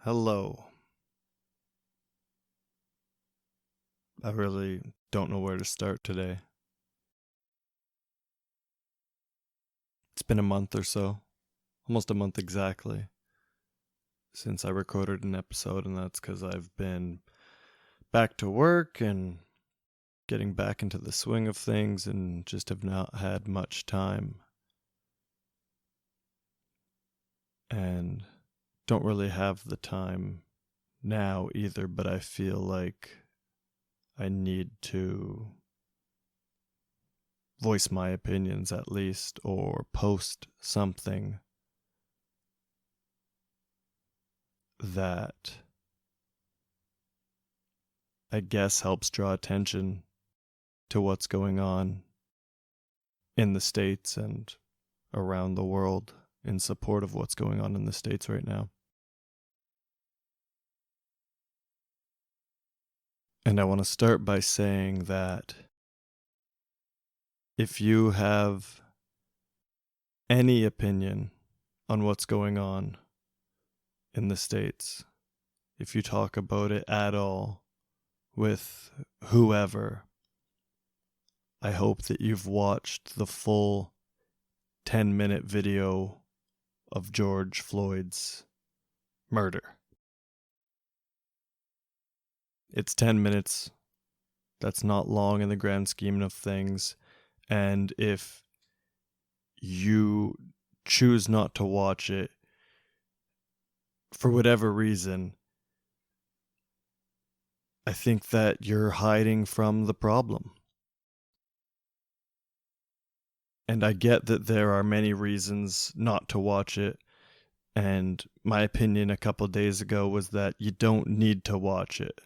Hello. I really don't know where to start today. It's been a month or so, almost a month exactly, since I recorded an episode, and that's because I've been back to work and getting back into the swing of things and just have not had much time. And don't really have the time now either, but I feel like I need to voice my opinions at least, or post something that I guess helps draw attention to what's going on in the States and around the world in support of what's going on in the States right now. And I want to start by saying that if you have any opinion on what's going on in the States, if you talk about it at all with whoever, I hope that you've watched the full 10-minute video of George Floyd's murder. It's 10 minutes. That's not long in the grand scheme of things. And if you choose not to watch it for whatever reason, I think that you're hiding from the problem. And I get that there are many reasons not to watch it. And my opinion a couple days ago was that you don't need to watch it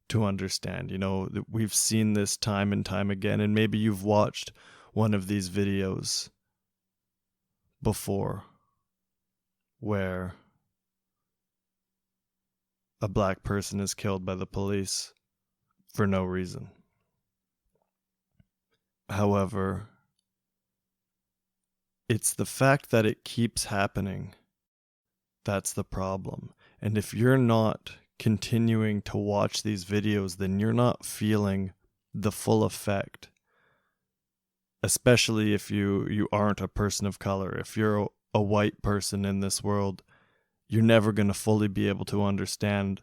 to understand. You know, we've seen this time and time again, and maybe you've watched one of these videos before where a black person is killed by the police for no reason. However, it's the fact that it keeps happening that's the problem. And if you're not continuing to watch these videos, then you're not feeling the full effect. Especially if you aren't a person of color. If you're a white person in this world, you're never going to fully be able to understand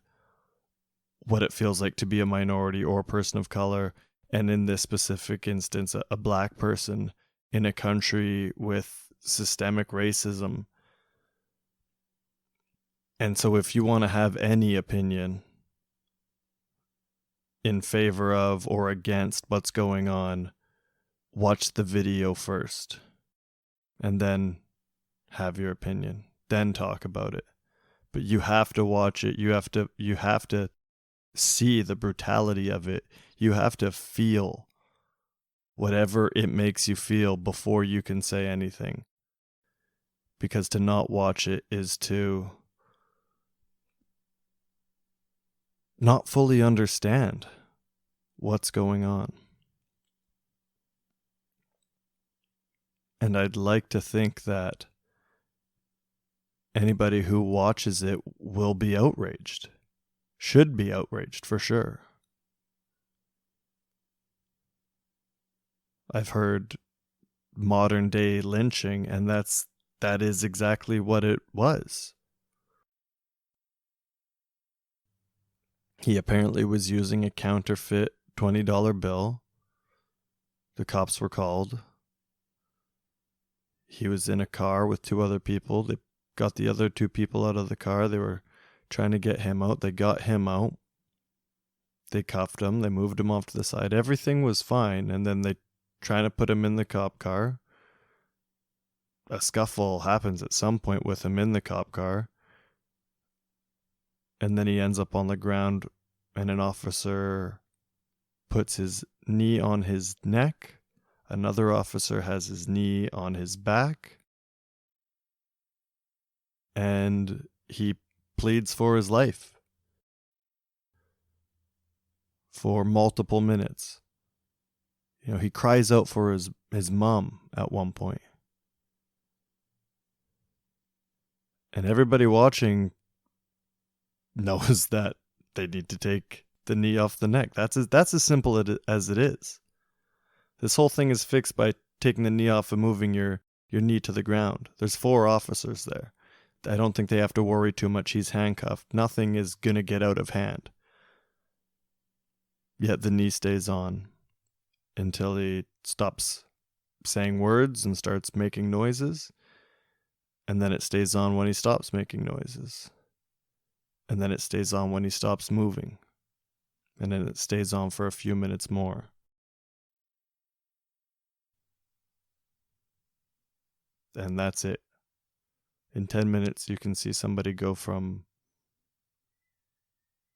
what it feels like to be a minority or a person of color. And in this specific instance, a black person in a country with systemic racism. And so if you want to have any opinion in favor of or against what's going on, watch the video first and then have your opinion, then talk about it. But you have to watch it. You have to see the brutality of it. You have to feel whatever it makes you feel before you can say anything. Because to not watch it is to not fully understand what's going on. And I'd like to think that anybody who watches it will be outraged. Should be outraged for sure. I've heard modern day lynching, and that is exactly what it was. He apparently was using a counterfeit $20 bill. The cops were called. He was in a car with two other people. They got the other two people out of the car. They were trying to get him out. They got him out. They cuffed him. They moved him off to the side. Everything was fine. And then they trying to put him in the cop car. A scuffle happens at some point with him in the cop car. And then he ends up on the ground, and an officer puts his knee on his neck. Another officer has his knee on his back. And he pleads for his life for multiple minutes. You know, he cries out for his mom at one point. And everybody watching knows that they need to take the knee off the neck. That's as simple as it is. This whole thing is fixed by taking the knee off and moving your knee to the ground. There's 4 officers there. I don't think they have to worry too much. He's handcuffed. Nothing is going to get out of hand. Yet the knee stays on until he stops saying words and starts making noises. And then it stays on when he stops making noises. And then it stays on when he stops moving. And then it stays on for a few minutes more. And that's it. In 10 minutes, you can see somebody go from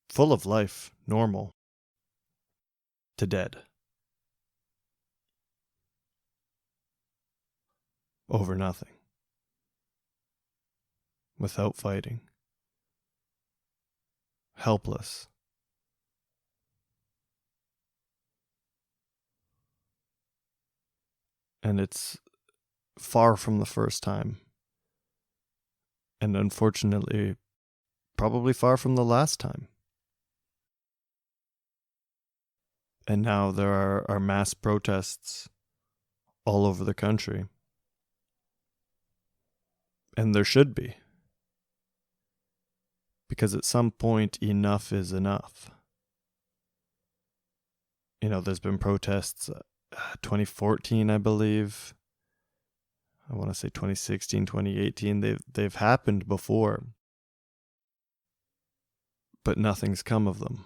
full of life, normal, to dead. Over nothing. Without fighting. Helpless. And it's far from the first time. And unfortunately, probably far from the last time. And now there are mass protests all over the country. And there should be. Because at some point, enough is enough. You know, there's been protests 2014, I believe. I want to say 2016, 2018. They've happened before. But nothing's come of them.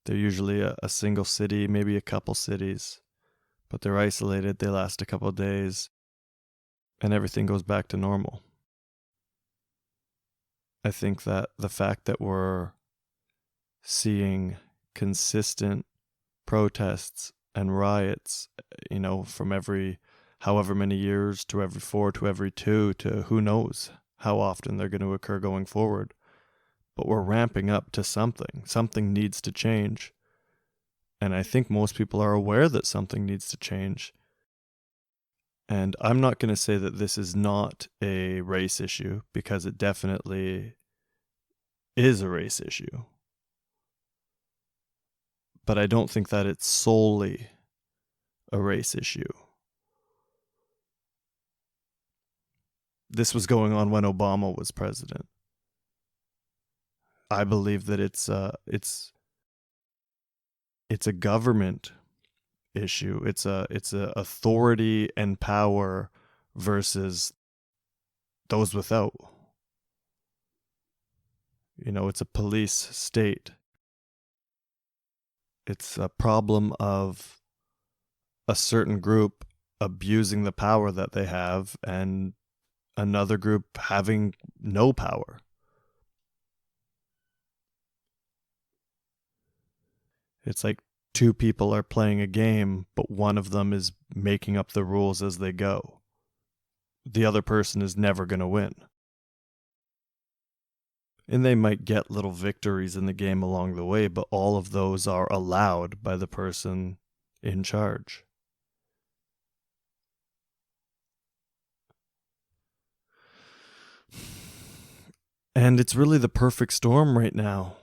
They're usually a single city, maybe a couple cities. But they're isolated, they last a couple of days. And everything goes back to normal. I think that the fact that we're seeing consistent protests and riots, you know, from every however many years to every 4 to every 2 to who knows how often they're going to occur going forward. But we're ramping up to something. Something needs to change. And I think most people are aware that something needs to change. And I'm not going to say that this is not a race issue, because it definitely is a race issue. But I don't think that it's solely a race issue. This was going on when Obama was president. I believe that it's a government issue. It's a authority and power versus those without. You know, it's a police state. It's a problem of a certain group abusing the power that they have and another group having no power. It's like 2 people are playing a game, but one of them is making up the rules as they go. The other person is never going to win. And they might get little victories in the game along the way, but all of those are allowed by the person in charge. And it's really the perfect storm right now.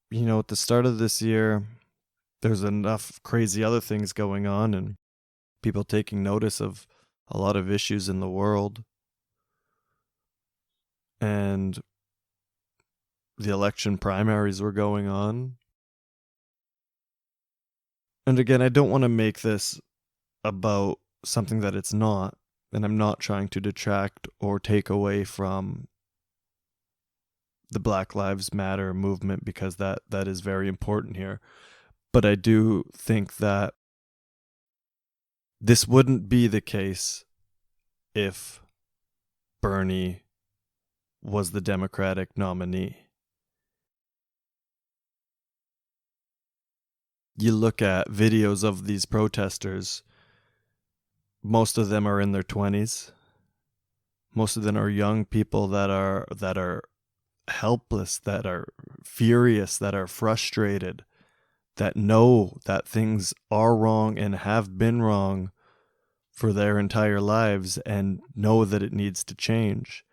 You know, at the start of this year, there's enough crazy other things going on and people taking notice of a lot of issues in the world. And the election primaries were going on. And again, I don't want to make this about something that it's not, and I'm not trying to detract or take away from the Black Lives Matter movement, because that is very important here. But I do think that this wouldn't be the case if Bernie was the Democratic nominee. You look at videos of these protesters, most of them are in their 20s. Most of them are young people that are helpless, that are furious, that are frustrated, that know that things are wrong and have been wrong for their entire lives and know that it needs to change.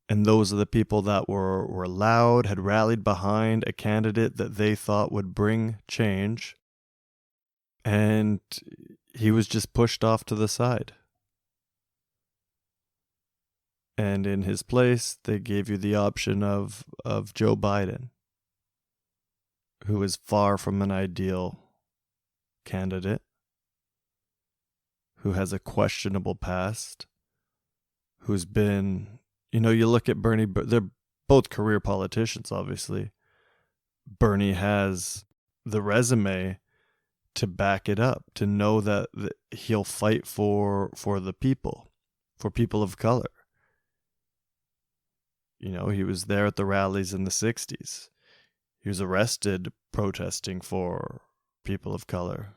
And those are the people that were loud, had rallied behind a candidate that they thought would bring change. And he was just pushed off to the side. And in his place, they gave you the option of Joe Biden, who is far from an ideal candidate, who has a questionable past, who's been, you look at Bernie, they're both career politicians, obviously. Bernie has the resume to back it up, to know that he'll fight for the people, for people of color. He was there at the rallies in the 60s. He was arrested protesting for people of color.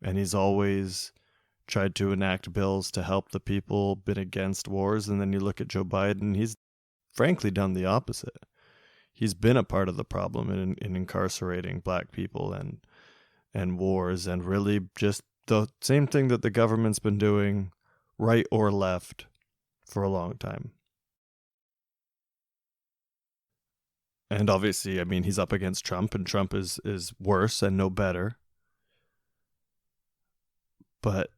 And he's always tried to enact bills to help the people, been against wars. And then you look at Joe Biden, he's frankly done the opposite. He's been a part of the problem in incarcerating black people and wars, and really just the same thing that the government's been doing, right or left, for a long time. And obviously, he's up against Trump, and Trump is worse and no better. But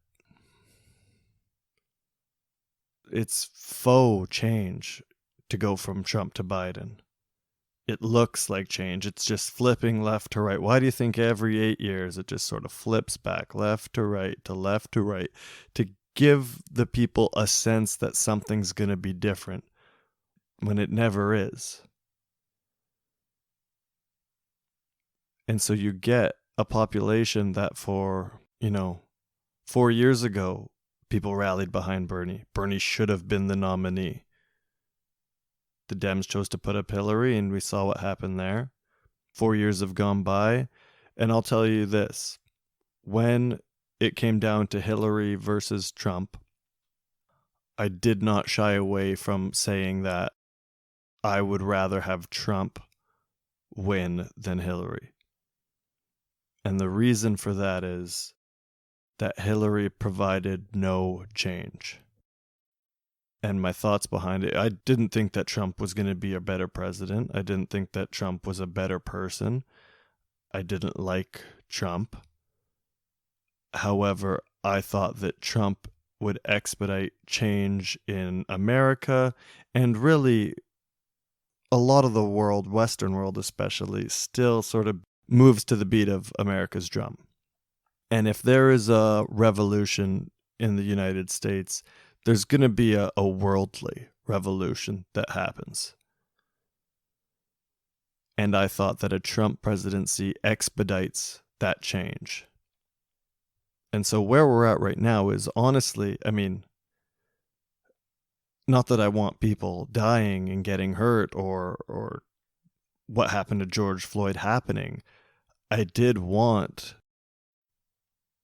it's faux change to go from Trump to Biden. It looks like change. It's just flipping left to right. Why do you think every 8 years it just sort of flips back left to right to left to right, to give the people a sense that something's going to be different when it never is? And so you get a population that for, 4 years ago, people rallied behind Bernie. Bernie should have been the nominee. The Dems chose to put up Hillary, and we saw what happened there. 4 years have gone by, and I'll tell you this. When it came down to Hillary versus Trump, I did not shy away from saying that I would rather have Trump win than Hillary. And the reason for that is that Hillary provided no change. And my thoughts behind it, I didn't think that Trump was going to be a better president. I didn't think that Trump was a better person. I didn't like Trump. However, I thought that Trump would expedite change in America, and really a lot of the world, Western world especially, still sort of moves to the beat of America's drum. And if there is a revolution in the United States, there's going to be a worldly revolution that happens. And I thought that a Trump presidency expedites that change. And so where we're at right now is, honestly, not that I want people dying and getting hurt or what happened to George Floyd happening. I did want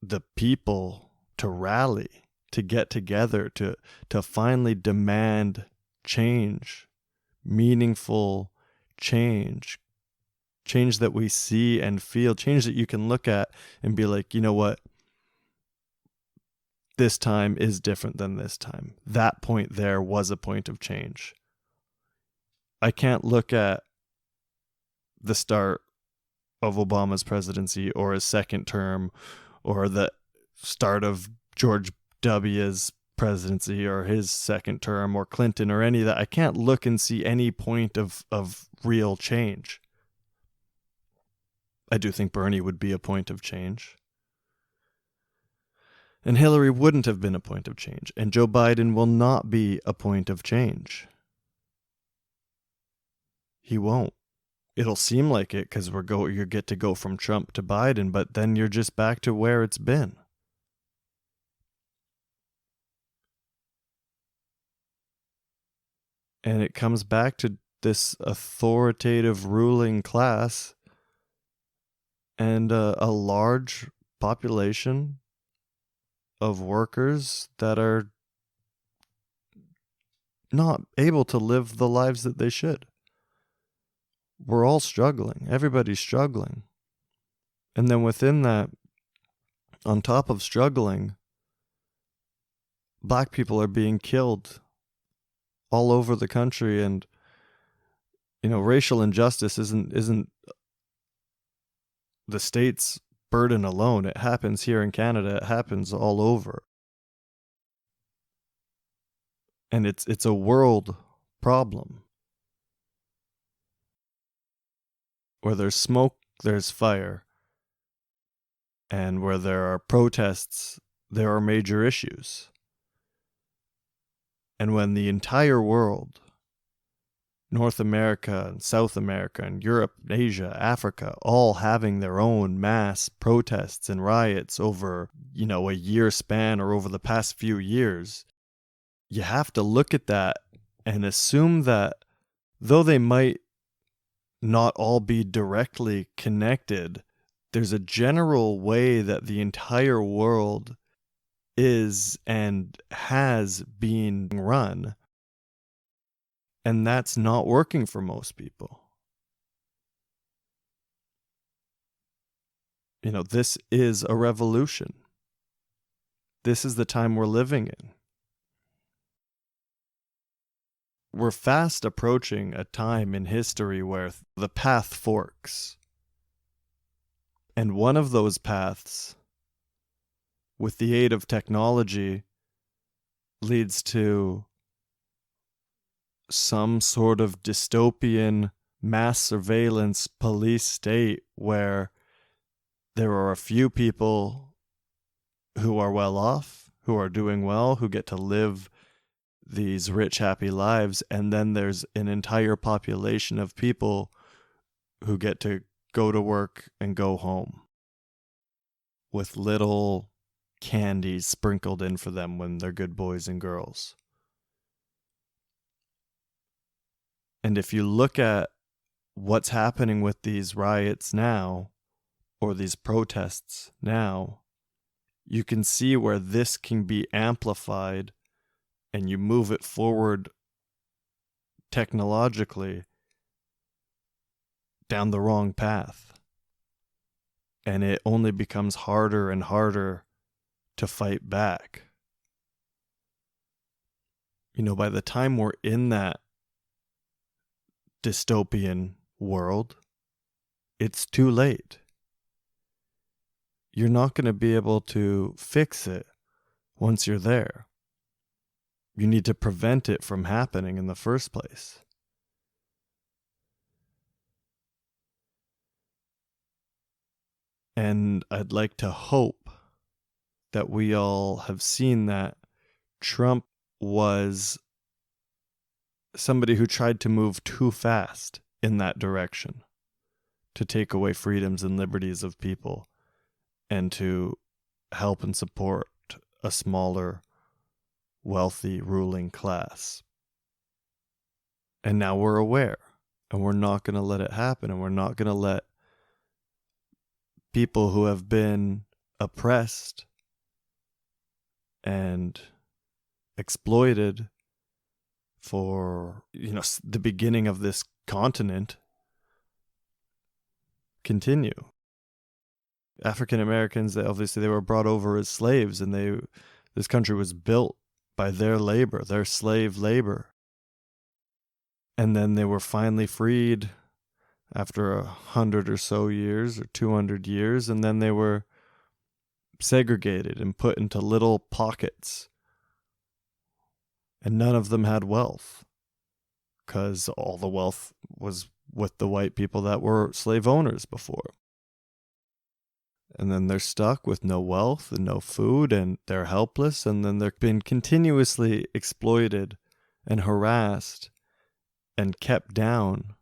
the people to rally, to get together, to finally demand change, meaningful change that we see and feel, change that you can look at and be like, you know what? This time is different than this time. That point there was a point of change. I can't look at the start of Obama's presidency or his second term or the start of George W.'s presidency or his second term or Clinton or any of that. I can't look and see any point of real change. I do think Bernie would be a point of change. And Hillary wouldn't have been a point of change. And Joe Biden will not be a point of change. He won't. It'll seem like it because you get to go from Trump to Biden, but then you're just back to where it's been. And it comes back to this authoritative ruling class and a large population of workers that are not able to live the lives that they should. We're all struggling. Everybody's struggling. And then within that, on top of struggling, black people are being killed all over the country. And, racial injustice isn't the state's burden alone. It happens here in Canada. It happens all over. And it's a world problem. Where there's smoke, there's fire. And where there are protests, there are major issues. And when the entire world, North America and South America and Europe, Asia, Africa, all having their own mass protests and riots over, a year span or over the past few years, you have to look at that and assume that though they might not all be directly connected, there's a general way that the entire world is and has been run. And that's not working for most people. This is a revolution. This is the time we're living in. We're fast approaching a time in history where the path forks. And one of those paths, with the aid of technology, leads to some sort of dystopian mass surveillance police state where there are a few people who are well off, who are doing well, who get to live these rich, happy lives, and then there's an entire population of people who get to go to work and go home with little candies sprinkled in for them when they're good boys and girls. And if you look at what's happening with these riots now, or these protests now, you can see where this can be amplified, and you move it forward technologically down the wrong path. And it only becomes harder and harder to fight back. By the time we're in that dystopian world, it's too late. You're not going to be able to fix it once you're there. You need to prevent it from happening in the first place. And I'd like to hope that we all have seen that Trump was somebody who tried to move too fast in that direction to take away freedoms and liberties of people and to help and support a smaller, wealthy ruling class. And now we're aware, and we're not going to let it happen, and we're not going to let people who have been oppressed and exploited for, the beginning of this continent continue. African Americans, they were brought over as slaves, and this country was built by their labor, their slave labor. And then they were finally freed after 100 or so years, or 200 years, and then they were segregated and put into little pockets. And none of them had wealth, because all the wealth was with the white people that were slave owners before. And then they're stuck with no wealth and no food, and they're helpless, and then they've been continuously exploited and harassed and kept down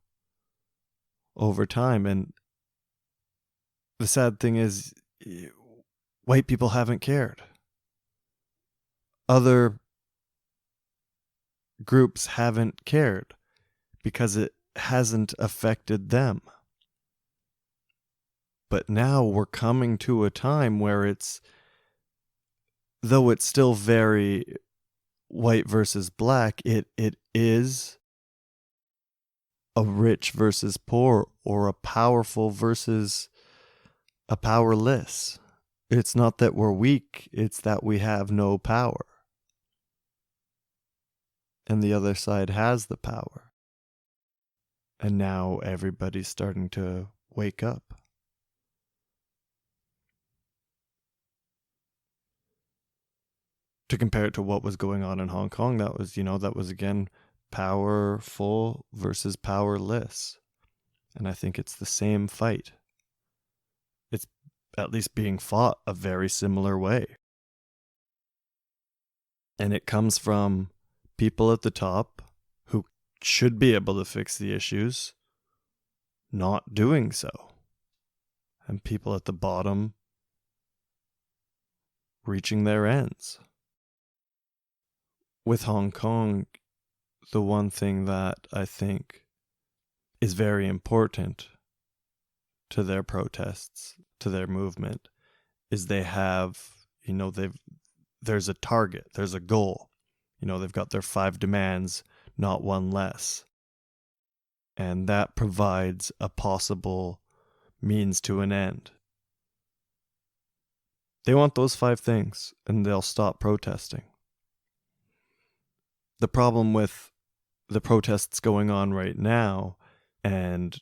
over time. And the sad thing is, white people haven't cared. Other groups haven't cared because it hasn't affected them. But now we're coming to a time where though it's still very white versus black, it is a rich versus poor, or a powerful versus a powerless. It's not that we're weak, it's that we have no power. and the other side has the power. And now everybody's starting to wake up. To compare it to what was going on in Hong Kong, that was again powerful versus powerless. And I think it's the same fight. It's at least being fought a very similar way. And it comes from people at the top who should be able to fix the issues, not doing so. And people at the bottom reaching their ends. With Hong Kong, the one thing that I think is very important to their protests, to their movement, is they have, there's a target, there's a goal. They've got their 5 demands, not one less. And that provides a possible means to an end. They want those 5 things, and they'll stop protesting. The problem with the protests going on right now, and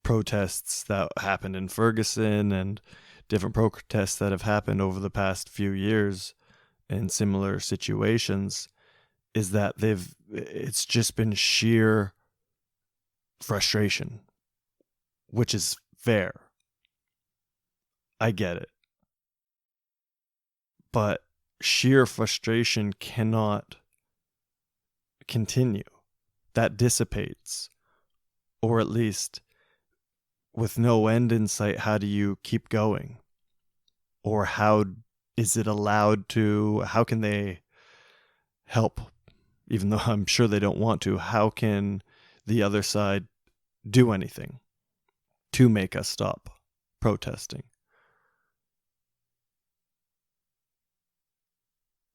protests that happened in Ferguson, and different protests that have happened over the past few years in similar situations, is that it's just been sheer frustration, which is fair. I get it. But sheer frustration cannot continue. That dissipates. Or at least, with no end in sight, how do you keep going? Or how is it allowed to? How can they help? Even though I'm sure they don't want to, how can the other side do anything to make us stop protesting?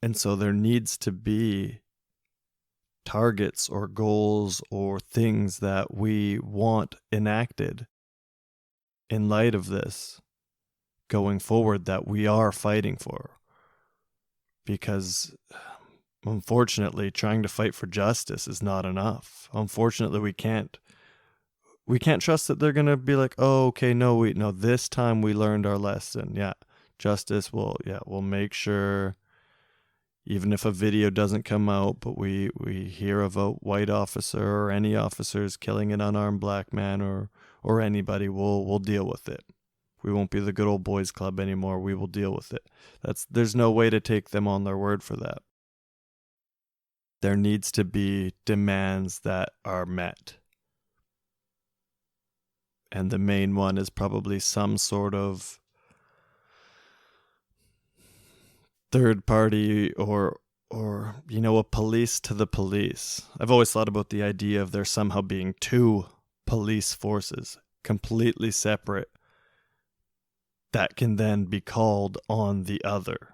And so there needs to be targets or goals or things that we want enacted in light of this going forward that we are fighting for. Because unfortunately, trying to fight for justice is not enough. Unfortunately, we can't trust that they're going to be like, oh, okay, no, this time we learned our lesson. Yeah, justice we'll make sure, even if a video doesn't come out, but we hear of a white officer or any officers killing an unarmed black man or anybody, we'll deal with it. We won't be the good old boys club anymore. We will deal with it. There's no way to take them on their word for that. There needs to be demands that are met. And the main one is probably some sort of third party or a police to the police. I've always thought about the idea of there somehow being 2 police forces, completely separate, that can then be called on the other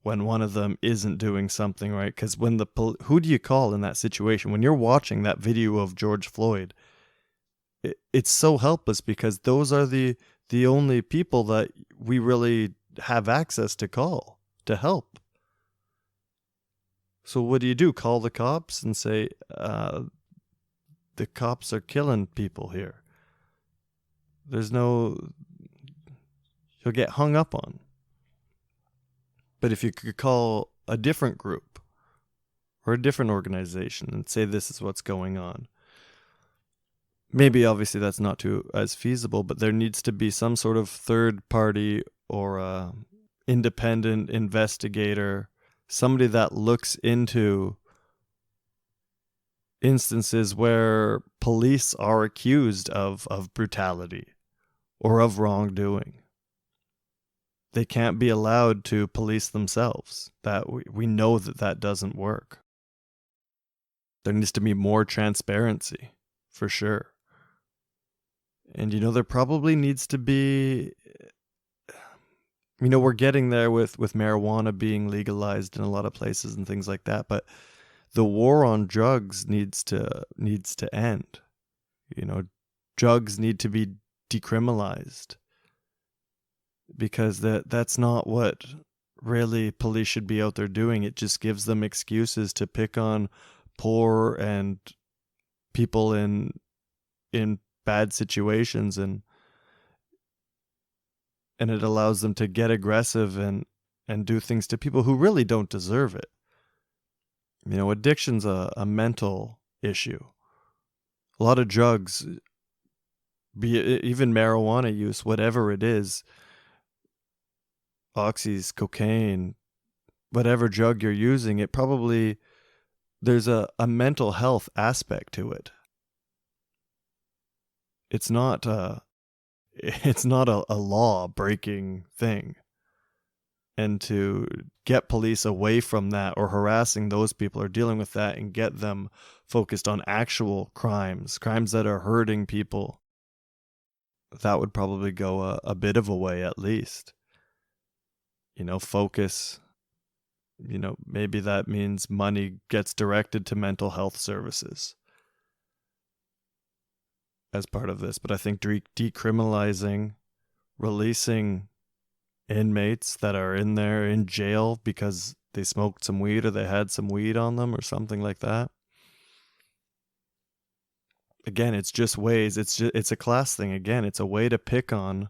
when one of them isn't doing something right. Because who do you call in that situation? When you're watching that video of George Floyd, it's so helpless, because those are the only people that we really have access to call to help. So what do? Call the cops and say, the cops are killing people here. You'll get hung up on. But if you could call a different group or a different organization and say this is what's going on, maybe obviously that's not as feasible, but there needs to be some sort of third party or independent investigator, somebody that looks into instances where police are accused of brutality or of wrongdoing. They can't be allowed to police themselves. That we know that doesn't work. There needs to be more transparency, for sure. And there probably needs to be, we're getting there with marijuana being legalized in a lot of places and things like that, but the war on drugs needs to end. Drugs need to be decriminalized, because that's not what really police should be out there doing. It just gives them excuses to pick on poor and people in bad situations, and it allows them to get aggressive and do things to people who really don't deserve it. Addiction's a mental issue. A lot of drugs, be it even marijuana use, whatever it is, oxys, cocaine, whatever drug you're using, it probably, there's a mental health aspect to it. It's not a law breaking thing. And to get police away from that, or harassing those people, or dealing with that, and get them focused on actual crimes that are hurting people, that would probably go a bit of a way, at least. Focus. Maybe that means money gets directed to mental health services as part of this. But I think decriminalizing, releasing inmates that are in there in jail because they smoked some weed, or they had some weed on them, or something like that. Again, it's just ways. It's a class thing. Again, it's a way to pick on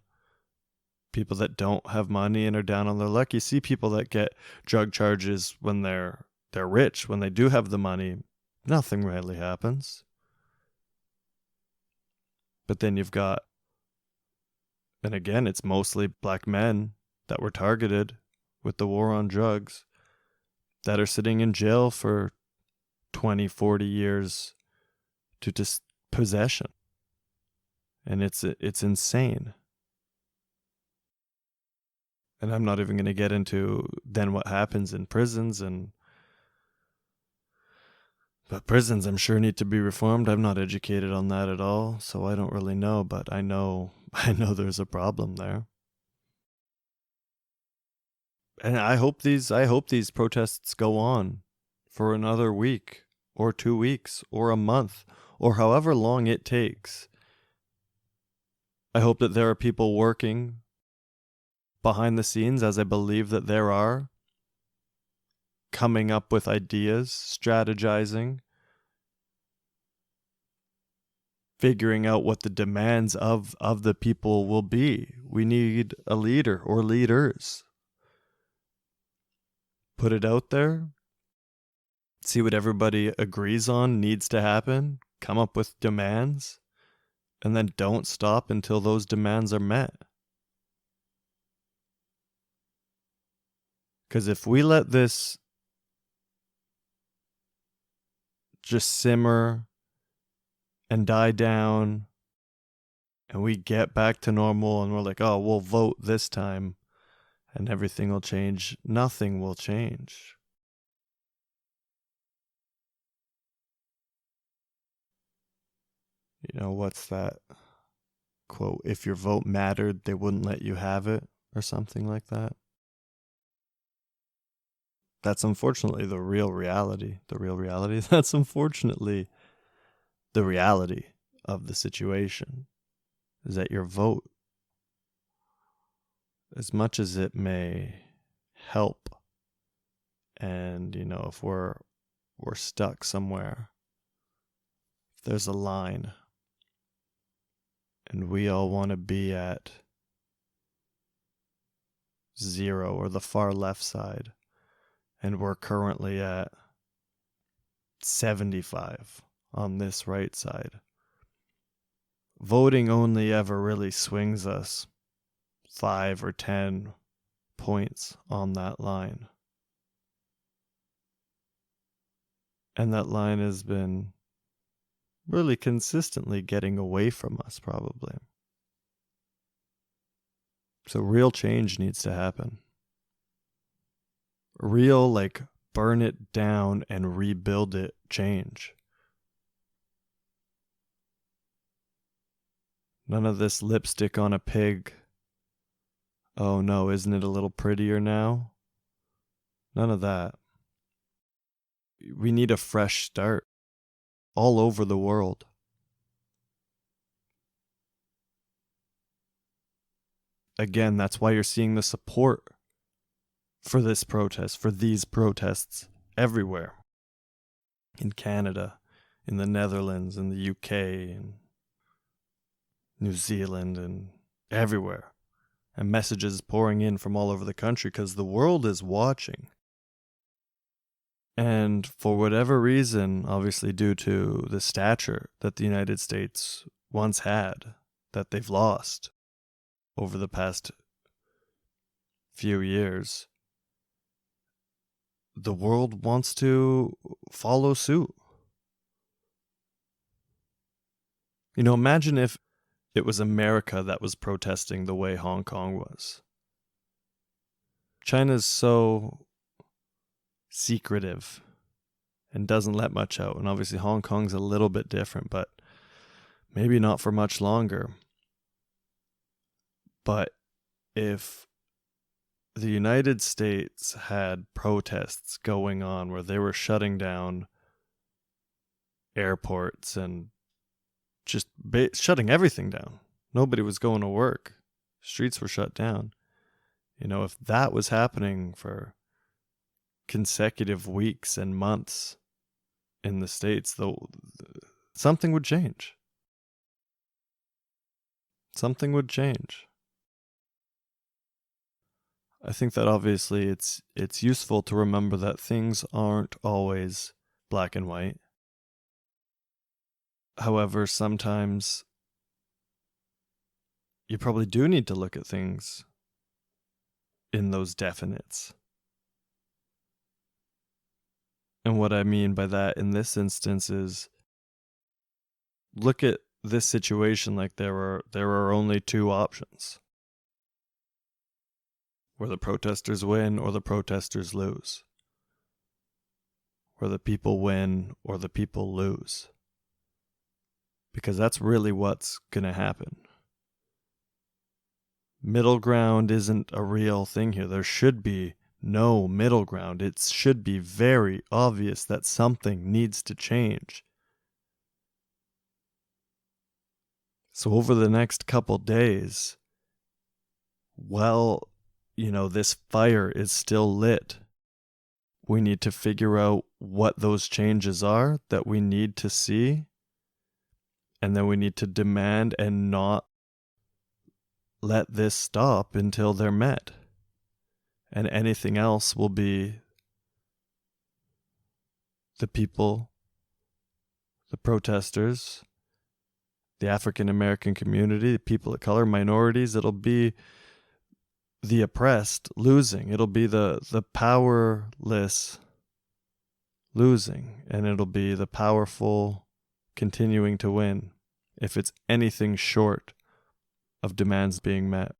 people that don't have money and are down on their luck. You see people that get drug charges when they're rich. When they do have the money, nothing really happens. But then you've got, and again, it's mostly black men that were targeted with the war on drugs, that are sitting in jail for 20, 40 years to just possession. And it's insane. And I'm not even going to get into then what happens in prisons, but prisons, I'm sure, need to be reformed. I'm not educated on that at all, so I don't really know, but I know there's a problem there. And I hope these protests go on for another week, or 2 weeks, or a month, or however long it takes. I hope that there are people working behind the scenes, as I believe that there are, coming up with ideas, strategizing, figuring out what the demands of the people will be. We need a leader or leaders. Put it out there. See what everybody agrees on needs to happen. Come up with demands. And then don't stop until those demands are met. Because if we let this just simmer and die down, and we get back to normal, and we're like, oh, we'll vote this time and everything will change, nothing will change. What's that quote? If your vote mattered, they wouldn't let you have it, or something like that. That's unfortunately the real reality. That's unfortunately the reality of the situation, is that your vote, as much as it may help, and if we're stuck somewhere, if there's a line and we all want to be at 0 or the far left side, and we're currently at 75 on this right side, voting only ever really swings us 5 or 10 points on that line. And that line has been really consistently getting away from us, probably. So real change needs to happen. Real, burn it down and rebuild it change. None of this lipstick on a pig. Oh no, isn't it a little prettier now? None of that. We need a fresh start all over the world. Again, that's why you're seeing the support for this protest, for these protests everywhere. In Canada, in the Netherlands, in the UK, in New Zealand, and everywhere. And messages pouring in from all over the country because the world is watching. And for whatever reason, obviously due to the stature that the United States once had, that they've lost over the past few years, the world wants to follow suit. You know, imagine if it was America that was protesting the way Hong Kong was. China's so secretive and doesn't let much out. And obviously Hong Kong's a little bit different, but maybe not for much longer. But if the United States had protests going on where they were shutting down airports and just shutting everything down, nobody was going to work, streets were shut down. You know, if that was happening for consecutive weeks and months in the States, though, something would change. Something would change. I think that obviously it's useful to remember that things aren't always black and white. However, sometimes you probably do need to look at things in those definites. And what I mean by that in this instance is, look at this situation like there are only two options, where the protesters win or the protesters lose, where the people win or the people lose, because that's really what's going to happen. Middle ground isn't a real thing here. There should be no middle ground. It should be very obvious that something needs to change. So over the next couple days, while, you know, this fire is still lit, we need to figure out what those changes are that we need to see. And then we need to demand and not let this stop until they're met. And anything else will be the people, the protesters, the African American community, the people of color, minorities. It'll be the oppressed losing. It'll be the powerless losing. And it'll be the powerful continuing to win if it's anything short of demands being met.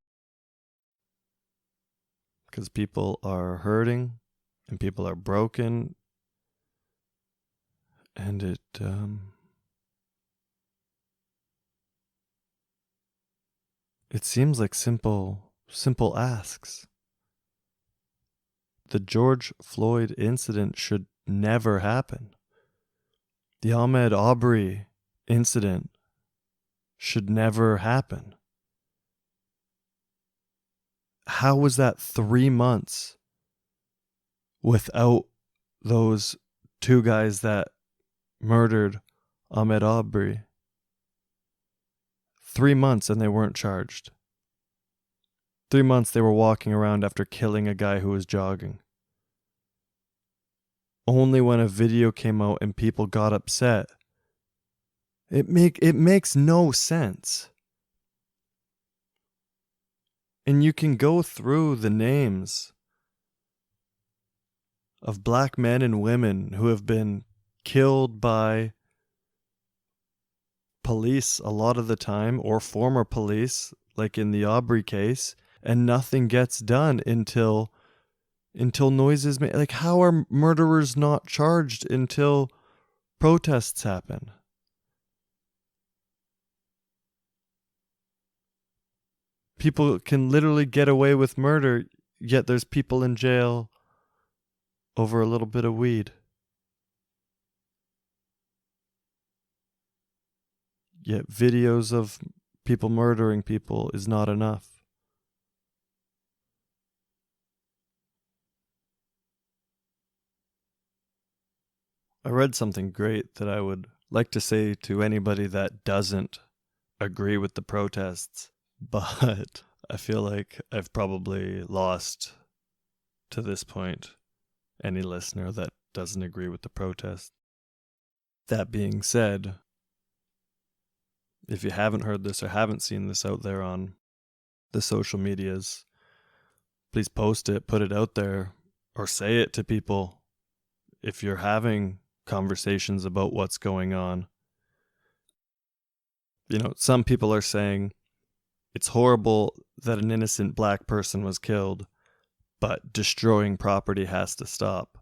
Because people are hurting and people are broken, and it seems like simple asks. The George Floyd incident should never happen. The Ahmaud Arbery incident should never happen. How was that 3 months without those two guys that murdered Ahmaud Arbery? 3 months and they weren't charged. 3 months they were walking around after killing a guy who was jogging. Only when a video came out and people got upset. It makes no sense. And you can go through the names of black men and women who have been killed by police a lot of the time, or former police, like in the Arbery case, and nothing gets done until noises made. Like, how are murderers not charged until protests happen? People can literally get away with murder, yet there's people in jail over a little bit of weed. Yet videos of people murdering people is not enough. I read something great that I would like to say to anybody that doesn't agree with the protests, but I feel like I've probably lost, to this point, any listener that doesn't agree with the protest. That being said, if you haven't heard this or haven't seen this out there on the social medias, please post it, put it out there, or say it to people if you're having conversations about what's going on. You know, some people are saying it's horrible that an innocent black person was killed, but destroying property has to stop.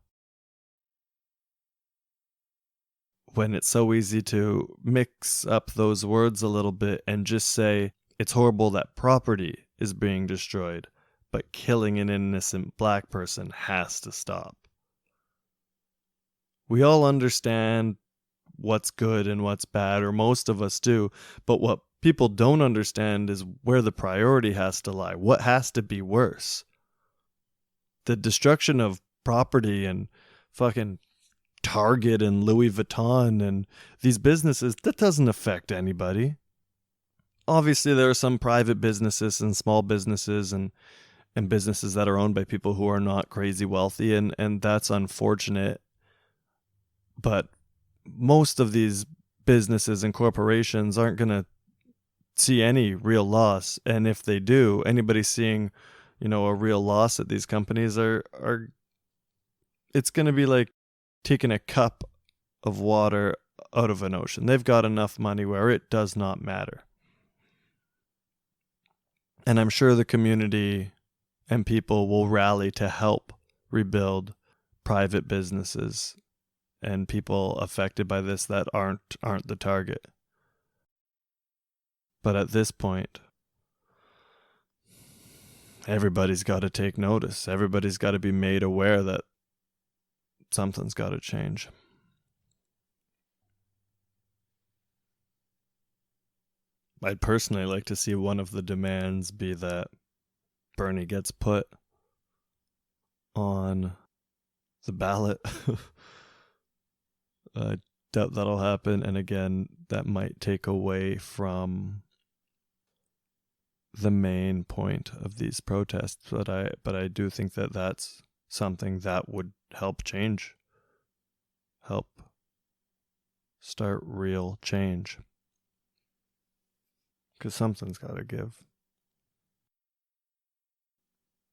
When it's so easy to mix up those words a little bit and just say it's horrible that property is being destroyed, but killing an innocent black person has to stop. We all understand what's good and what's bad, or most of us do, but what people don't understand is where the priority has to lie. What has to be worse? The destruction of property and fucking Target and Louis Vuitton and these businesses, that doesn't affect anybody. Obviously, there are some private businesses and small businesses and businesses that are owned by people who are not crazy wealthy, and that's unfortunate. But most of these businesses and corporations aren't going to see any real loss. And if they do, anybody seeing, a real loss at these companies are it's going to be like taking a cup of water out of an ocean. They've got enough money where it does not matter. And I'm sure the community and people will rally to help rebuild private businesses and people affected by this that aren't the target. But at this point, everybody's got to take notice. Everybody's got to be made aware that something's got to change. I'd personally like to see one of the demands be that Bernie gets put on the ballot. I doubt that'll happen. And again, that might take away from the main point of these protests. But I do think that that's something that would help start real change. Because something's got to give.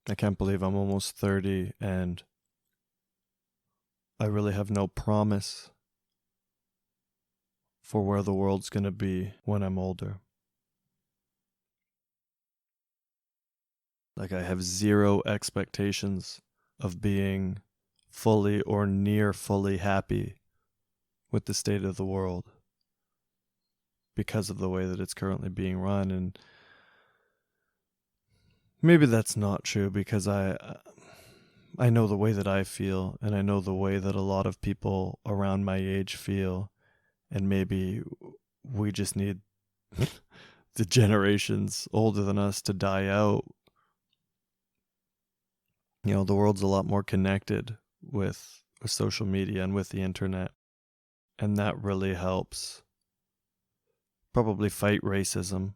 I can't believe I'm almost 30 and I really have no promise for where the world's going to be when I'm older. Like, I have zero expectations of being fully or near fully happy with the state of the world because of the way that it's currently being run. And maybe that's not true, because I know the way that I feel, and I know the way that a lot of people around my age feel, and maybe we just need the generations older than us to die out. The world's a lot more connected with social media and with the internet, and that really helps probably fight racism,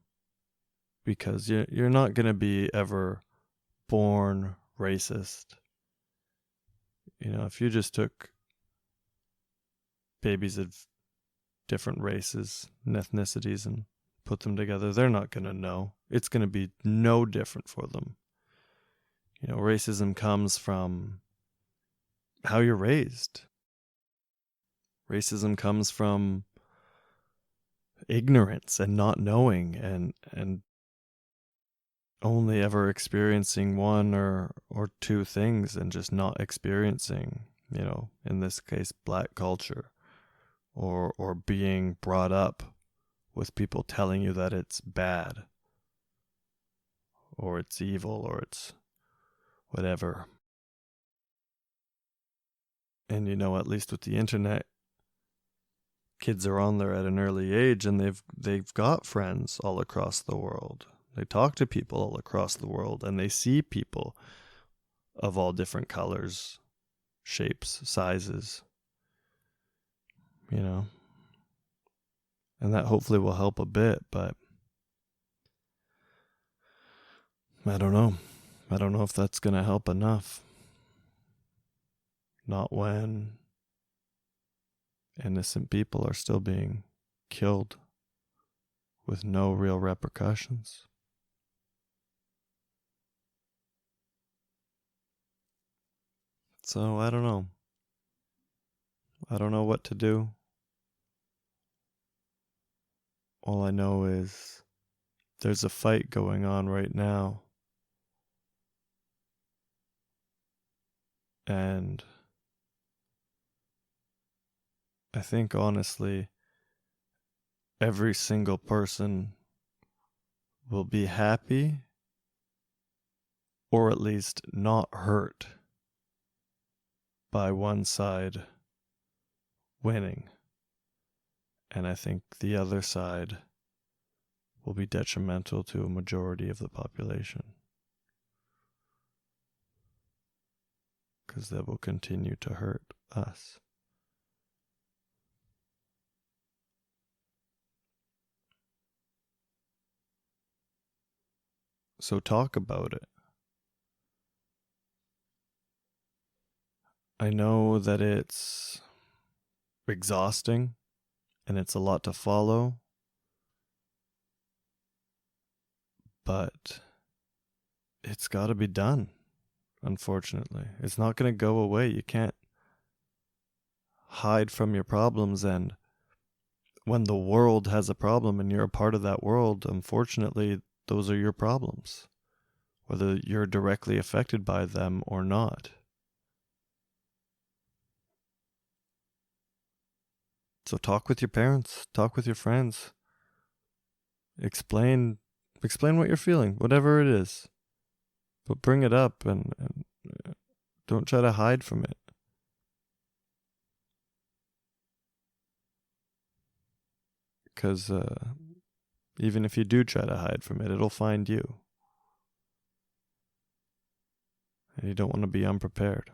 because you're not going to be ever born racist. If you just took babies of different races and ethnicities and put them together, they're not going to know. It's going to be no different for them. Racism comes from how you're raised. Racism comes from ignorance and not knowing and only ever experiencing one or two things and just not experiencing, in this case, black culture, or being brought up with people telling you that it's bad or it's evil or it's whatever. And at least with the internet, kids are on there at an early age, and they've got friends all across the world. They talk to people all across the world, and they see people of all different colors, shapes, sizes. you know, and that hopefully will help a bit, but I don't know. I don't know if that's going to help enough. Not when innocent people are still being killed with no real repercussions. So I don't know. I don't know what to do. All I know is there's a fight going on right now. And I think honestly, every single person will be happy or at least not hurt by one side winning. And I think the other side will be detrimental to a majority of the population, because that will continue to hurt us. So talk about it. I know that it's exhausting and it's a lot to follow, but it's got to be done, unfortunately. It's not going to go away. You can't hide from your problems, and when the world has a problem and you're a part of that world, unfortunately, those are your problems, whether you're directly affected by them or not. So talk with your parents, talk with your friends, explain what you're feeling, whatever it is, but bring it up and don't try to hide from it. Because even if you do try to hide from it, it'll find you. And you don't want to be unprepared.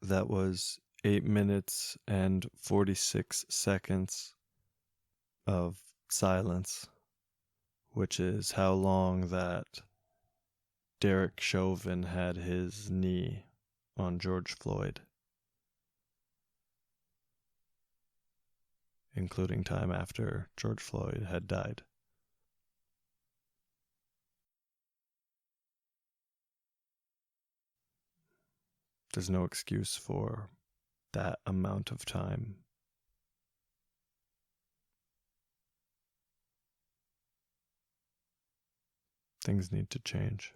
That was 8 minutes and 46 seconds of silence, which is how long that Derek Chauvin had his knee on George Floyd, including time after George Floyd had died. There's no excuse for that amount of time. Things need to change.